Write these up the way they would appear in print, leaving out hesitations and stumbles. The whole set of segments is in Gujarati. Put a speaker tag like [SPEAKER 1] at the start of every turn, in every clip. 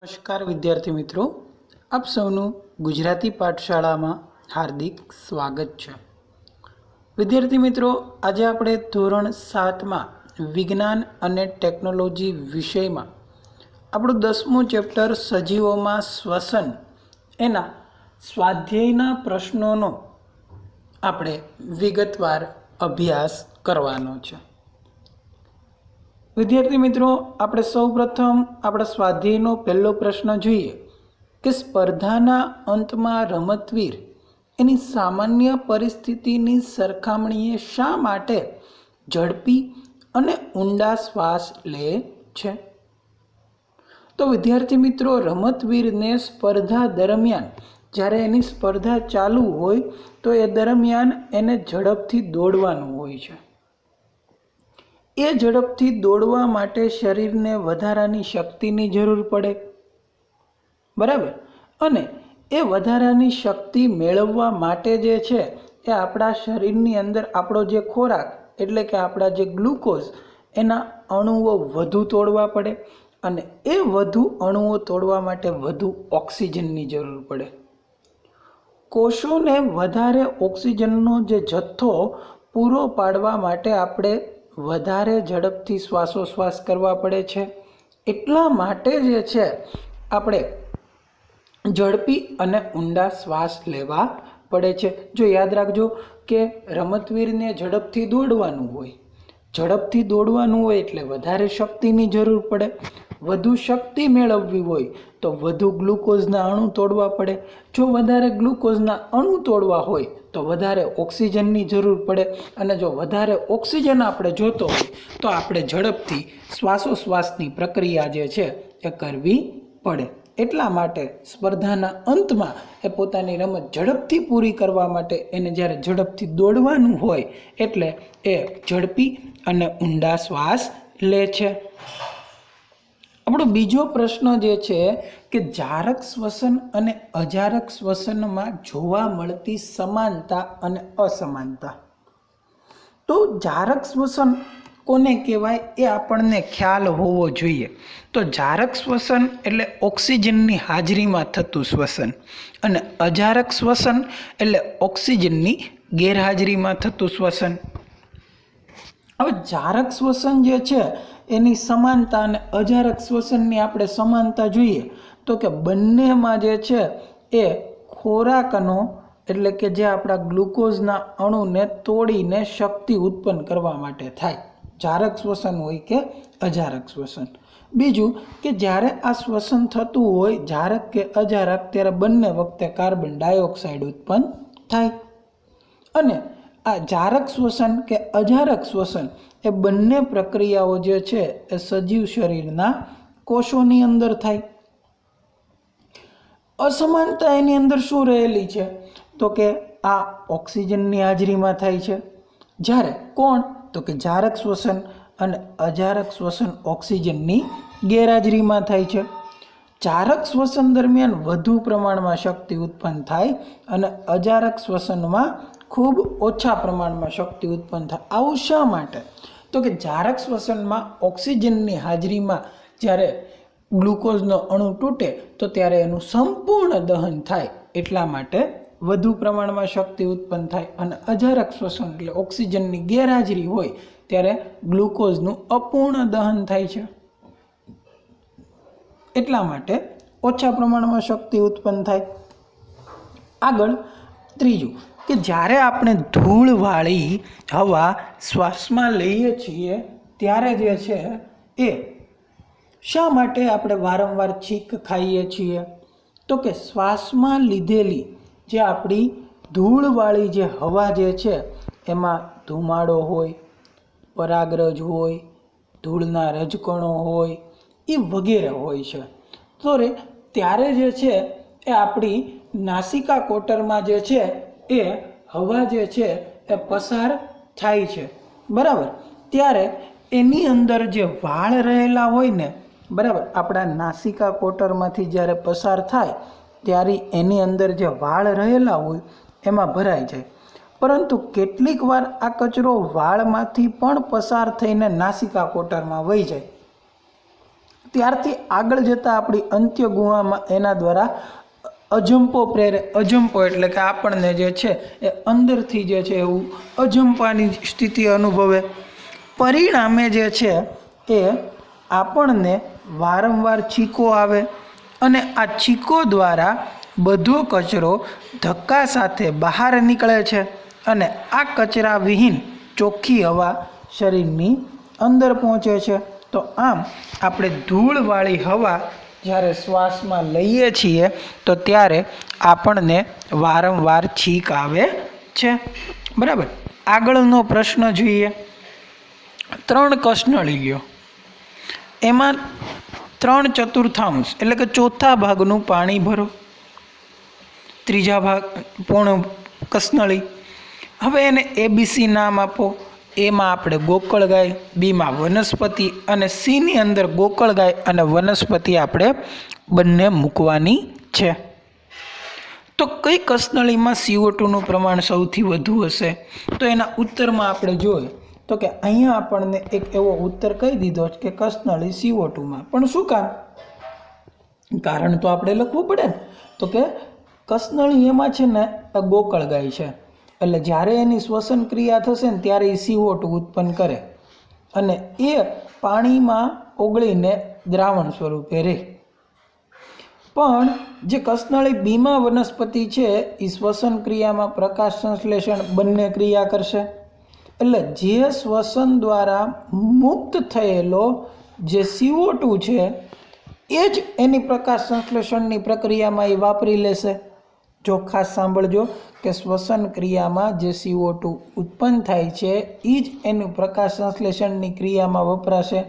[SPEAKER 1] નમસ્કાર વિદ્યાર્થી મિત્રો, આપ સૌનું ગુજરાતી પાઠશાળામાં હાર્દિક સ્વાગત છે। વિદ્યાર્થી મિત્રો, આજે આપણે ધોરણ 7માં વિજ્ઞાન અને ટેકનોલોજી વિષયમાં આપણું 10મું ચેપ્ટર સજીવોમાં શ્વસન એના સ્વાધ્યાયના પ્રશ્નોનો આપણે વિગતવાર અભ્યાસ કરવાનો છે। વિદ્યાર્થી મિત્રો, આપણે સૌપ્રથમ આપણા સ્વાધ્યાયનો પહેલો પ્રશ્ન જોઈએ કે સ્પર્ધાના અંતમાં રમતવીર એની સામાન્ય પરિસ્થિતિની સરખામણીએ શા માટે ઝડપી અને ઊંડા શ્વાસ લે છે? તો વિદ્યાર્થી મિત્રો, રમતવીરને સ્પર્ધા દરમિયાન જ્યારે એની સ્પર્ધા ચાલુ હોય તો એ દરમિયાન એને ઝડપથી દોડવાનું હોય છે। એ ઝડપથી દોડવા માટે શરીરને વધારાની શક્તિની જરૂર પડે, બરાબર? અને એ વધારાની શક્તિ મેળવવા માટે જે છે એ આપણા શરીરની અંદર આપણો જે ખોરાક એટલે કે આપણા જે ગ્લુકોઝ એના અણુઓ વધુ તોડવા પડે, અને એ વધુ અણુઓ તોડવા માટે વધુ ઓક્સિજનની જરૂર પડે। કોષોને વધારે ઓક્સિજનનો જે જથ્થો પૂરો પાડવા માટે આપણે વધારે ઝડપથી શ્વાસોશ્વાસ કરવા પડે છે। એટલા માટે જે છે આપણે ઝડપી અને ઊંડા શ્વાસ લેવા પડે છે। જો યાદ રાખજો કે રમતવીરને ઝડપથી દોડવાનું હોય એટલે વધારે શક્તિની જરૂર પડે, વધુ શક્તિ મેળવવી હોય તો વધુ ગ્લુકોઝના અણુ તોડવા પડે, જો વધારે ગ્લુકોઝના અણુ તોડવા હોય તો વધારે ઓક્સિજનની જરૂર પડે, અને જો વધારે ઓક્સિજન આપણે જોતો હોય તો આપણે ઝડપથી શ્વાસોશ્વાસની પ્રક્રિયા જે છે એ કરવી પડે। એટલા માટે સ્પર્ધાના અંતમાં એ પોતાની રમત ઝડપથી પૂરી કરવા માટે એને જ્યારે ઝડપથી દોડવાનું હોય એટલે એ ઝડપી અને ઊંડા શ્વાસ લે છે। આપણો બીજો પ્રશ્ન જે છે કે જારક શ્વસન અને અજારક શ્વસનમાં જોવા મળતી સમાનતા અને અસમાનતા। તો જારક શ્વસન કોને કહેવાય એ આપણને ખ્યાલ હોવો જોઈએ। તો જારક શ્વસન એટલે ઓક્સિજનની હાજરીમાં થતું શ્વસન, અને અજારક શ્વસન એટલે ઓક્સિજનની ગેરહાજરીમાં થતું શ્વસન। હવે જારક શ્વસન જે છે એની સમાનતા અને અજારક શ્વસનની આપણે સમાનતા જોઈએ તો કે બંનેમાં જે છે એ ખોરાકનો એટલે કે જે આપણા ગ્લુકોઝના અણુને તોડીને શક્તિ ઉત્પન્ન કરવા માટે થાય, જારક શ્વસન હોય કે અજારક શ્વસન। બીજું કે જ્યારે આ શ્વસન થતું હોય જારક કે અજારક ત્યારે બંને વખતે કાર્બન ડાયોક્સાઇડ ઉત્પન્ન થાય, અને આ જારક શ્વસન કે અજારક શ્વસન એ બંને પ્રક્રિયાઓ જે છે એ સજીવ શરીરના કોષોની અંદર થાય। અસમાનતા એની અંદર શું રહેલી છે તો કે આ ઓક્સિજનની હાજરીમાં થાય છે, જ્યારે કોણ તો કે જારક શ્વસન અને અજારક શ્વસન ઓક્સિજનની ગેરહાજરીમાં થાય છે। જારક શ્વસન દરમિયાન વધુ પ્રમાણમાં શક્તિ ઉત્પન્ન થાય અને અજારક શ્વસનમાં ખૂબ ઓછા પ્રમાણમાં શક્તિ ઉત્પન્ન થાય। આવું શા માટે? તો કે જારક શ્વસનમાં ઓક્સિજનની હાજરીમાં જ્યારે ગ્લુકોઝનો અણુ તૂટે તો ત્યારે એનું સંપૂર્ણ દહન થાય, એટલા માટે વધુ પ્રમાણમાં શક્તિ ઉત્પન્ન થાય, અને અજારક શ્વસન એટલે ઓક્સિજનની ગેરહાજરી હોય ત્યારે ગ્લુકોઝનું અપૂર્ણ દહન થાય છે, એટલા માટે ઓછા પ્રમાણમાં શક્તિ ઉત્પન્ન થાય। આગળ ત્રીજું કે જ્યારે આપણે ધૂળવાળી હવા શ્વાસમાં લઈએ છીએ ત્યારે જે છે એ શા માટે આપણે વારંવાર છીંક ખાઈએ છીએ? તો કે શ્વાસમાં લીધેલી જે આપણી ધૂળવાળી જે હવા જે છે એમાં ધુમાડો હોય, પરાગરજ હોય, ધૂળના રજકણો હોય, એ વગેરે હોય છે। તો ત્યારે જે છે એ આપણી નાસિકા કોટરમાં જે છે એ હવા જે છે એ પસાર થાય છે, બરાબર? ત્યારે એની અંદર જે વાળ રહેલા હોય ને, બરાબર, આપણા નાસિકા કોટરમાંથી જ્યારે પસાર થાય ત્યારે એની અંદર જે વાળ રહેલા હોય એમાં ભરાઈ જાય, પરંતુ કેટલીક વાર આ કચરો વાળમાંથી પણ પસાર થઈને નાસિકા કોટરમાં વહી જાય। ત્યારથી આગળ જતાં આપણી અંત્ય ગુહામાં એના દ્વારા અજંપો પ્રેરે. અજંપો એટલે કે આપણને જે છે એ અંદરથી જે છે એવું અજંપાની સ્થિતિ અનુભવે. પરિણામે જે છે એ આપણને વારંવાર છીકો આવે અને આ છીકો દ્વારા બધો કચરો ધક્કા સાથે બહાર નીકળે છે અને આ કચરા વિહીન ચોખ્ખી હવા શરીરની અંદર પહોંચે છે. તો આમ આપણે ધૂળવાળી હવા જ્યારે શ્વાસમાં લઈએ છીએ તો ત્યારે આપણને વારંવાર છીક આવે છે. બરાબર. આગળનો પ્રશ્ન જોઈએ. 3 કસનળી લ્યો, એમાં 3/4 એટલે કે ચોથા ભાગનું પાણી ભરો. ત્રીજા ભાગ પૂર્ણ કસનળી. હવે એને ABC નામ આપો. એમાં આપણે ગોકળ ગાય, બીમાં વનસ્પતિ અને સીની અંદર ગોકળ ગાય અને વનસ્પતિ આપણે બંને મૂકવાની છે. તો કઈ કસનળીમાં CO2નું પ્રમાણ સૌથી વધુ હશે? તો એના ઉત્તરમાં આપણે જોઈએ તો કે અહીંયા આપણને એક એવો ઉત્તર કહી દીધો કે કસનળી CO2માં. પણ શું કામ? કારણ તો આપણે લખવું પડે ને. તો કે કસનળી એમાં છે ને ગોકળ ગાય છે, એટલે જ્યારે એની શ્વસન ક્રિયા થશે ને ત્યારે એ CO2 ઉત્પન્ન કરે અને એ પાણીમાં ઓગળીને દ્રાવણ સ્વરૂપે રહે. પણ જે કસનળી બીમાં વનસ્પતિ છે એ શ્વસન ક્રિયામાં પ્રકાશ સંશ્લેષણ બંને ક્રિયા કરશે. એટલે જે શ્વસન દ્વારા મુક્ત થયેલો જે CO2 છે એ જ એની પ્રકાશ સંશ્લેષણની પ્રક્રિયામાં એ વાપરી લેશે. જો ખાસ સાંભળજો કે શ્વસન ક્રિયામાં જે CO2 ઉત્પન્ન થાય છે એ જ એનું પ્રકાશ સંશ્લેષણની ક્રિયામાં વપરાશે.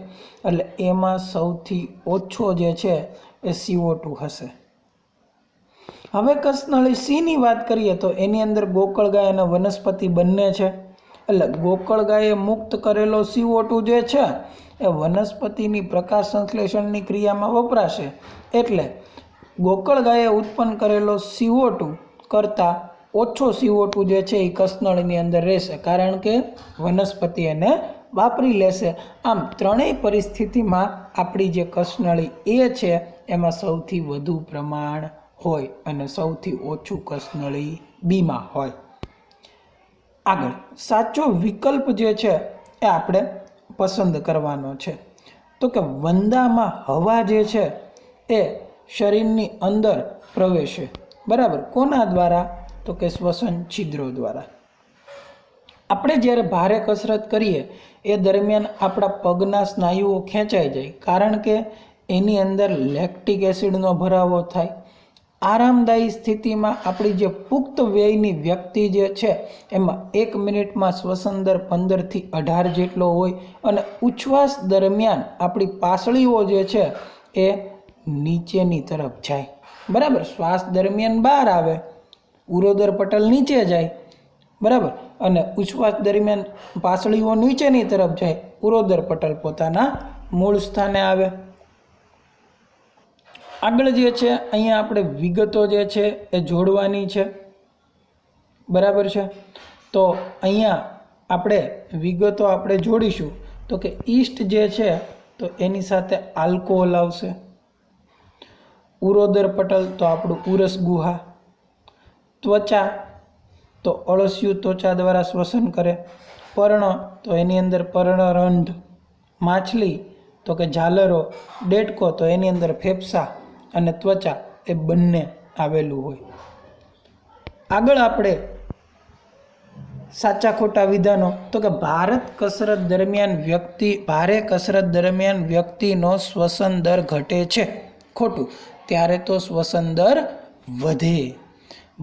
[SPEAKER 1] એટલે એમાં સૌથી ઓછો જે છે એ CO2 હશે. હવે કસનળી Cની વાત કરીએ તો એની અંદર ગોકળ ગાય અને વનસ્પતિ બંને છે. એટલે ગોકળ ગાયે મુક્ત કરેલો CO2 જે છે એ વનસ્પતિની પ્રકાશ સંશ્લેષણની ક્રિયામાં વપરાશે. એટલે ગોકળ ગાયે ઉત્પન્ન કરેલો CO2 કરતાં ઓછો CO2 જે છે એ કસનળીની અંદર રહેશે, કારણ કે વનસ્પતિ એને વાપરી લેશે. આમ ત્રણેય પરિસ્થિતિમાં આપણી જે કસનળી એ છે એમાં સૌથી વધુ પ્રમાણ હોય અને સૌથી ઓછું કસનળી બીમાં હોય. આગળ સાચો વિકલ્પ જે છે એ આપણે પસંદ કરવાનો છે. તો કે વંદામાં હવા જે છે એ શરીરની અંદર પ્રવેશે. બરાબર. કોના દ્વારા? તો કે શ્વસન છિદ્રો દ્વારા. આપણે જ્યારે ભારે કસરત કરીએ એ દરમિયાન આપણા પગના સ્નાયુઓ ખેંચાઈ જાય, કારણ કે એની અંદર લેક્ટિક એસિડનો ભરાવો થાય. આરામદાયી સ્થિતિમાં આપણી જે પુખ્ત વયની વ્યક્તિ જે છે એમાં 1 મિનિટમાં શ્વસન દર 15 થી 18 જેટલો હોય અને ઉચ્છ્વાસ દરમિયાન આપણી પાસળીઓ જે છે એ નીચેની તરફ જાય. બરાબર. શ્વાસ દરમિયાન બહાર આવે, ઉરોદર પટલ નીચે જાય. બરાબર. અને ઉચ્છ્વાસ દરમિયાન પાસળીઓ નીચેની તરફ જાય, ઉરોદર પટલ પોતાના મૂળ સ્થાને આવે. આગળ જે છે અહીંયા આપણે વિગતો જે છે એ જોડવાની છે. બરાબર છે. તો અહીંયા આપણે વિગતો આપણે જોડીશું. તો કે ઈસ્ટ જે છે તો એની સાથે આલ્કોહોલ આવશે. ઉરોદર પટલ તો આપણું ઉરસ ગુહા. ત્વચા તો અળસિયું ત્વચા દ્વારા શ્વસન કરે. પર્ણ તો એની અંદર પર્ણરંધ્ર. માછલી તો કે ઝાલરો. ડેડકો તો એની અંદર ફેફસા અને ત્વચા એ બંને આવેલું હોય. આગળ આપણે સાચા ખોટા વિધાનો. તો કે ભારે કસરત દરમિયાન વ્યક્તિનો શ્વસન દર ઘટે છે. ખોટું. ત્યારે તો શ્વસન દર વધે.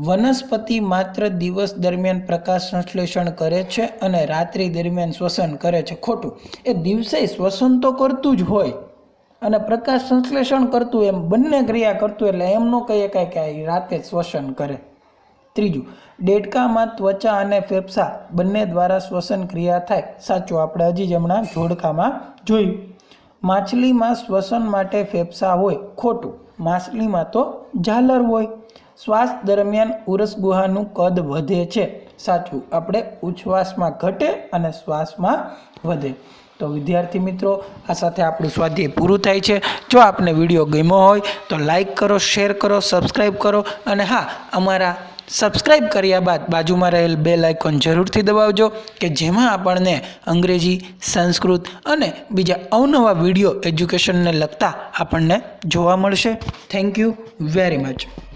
[SPEAKER 1] વનસ્પતિ માત્ર દિવસ દરમિયાન પ્રકાશ સંશ્લેષણ કરે છે અને રાત્રિ દરમિયાન શ્વસન કરે છે. ખોટું. એ દિવસે શ્વસન તો કરતું જ હોય અને પ્રકાશ સંશ્લેષણ કરતું, એમ બંને ક્રિયા કરતું, એટલે એમ ન કહીએ કાંઈ કે રાતે શ્વસન કરે. ત્રીજું, દેડકામાં ત્વચા અને ફેફસા બંને દ્વારા શ્વસન ક્રિયા થાય. સાચું. આપણે હજી જ હમણાં જોડકામાં જોયું. માછલીમાં શ્વસન માટે ફેફસા હોય. ખોટું. માછલીમાં તો ઝાલર હોય. શ્વાસ દરમિયાન ઉરસ ગુહાનું કદ વધે છે. સાચું. આપણે ઉચ્છ્વાસમાં ઘટે અને શ્વાસમાં વધે. તો વિદ્યાર્થી મિત્રો, આ સાથે આપણું સ્વાધ્યાય પૂરું થાય છે. જો આપને વિડીયો ગમ્યો હોય તો લાઈક કરો, શેર કરો, સબસ્ક્રાઈબ કરો અને હા, અમારા સબસ્ક્રાઈબ કર્યા બાદ બાજુમાં રહેલ બેલ આઇકોન જરૂરથી દબાવજો કે જેમાં આપણને અંગ્રેજી, સંસ્કૃત અને બીજા અવનવા વિડીયો એજ્યુકેશનને લગતા આપણને જોવા મળશે. Thank you very much.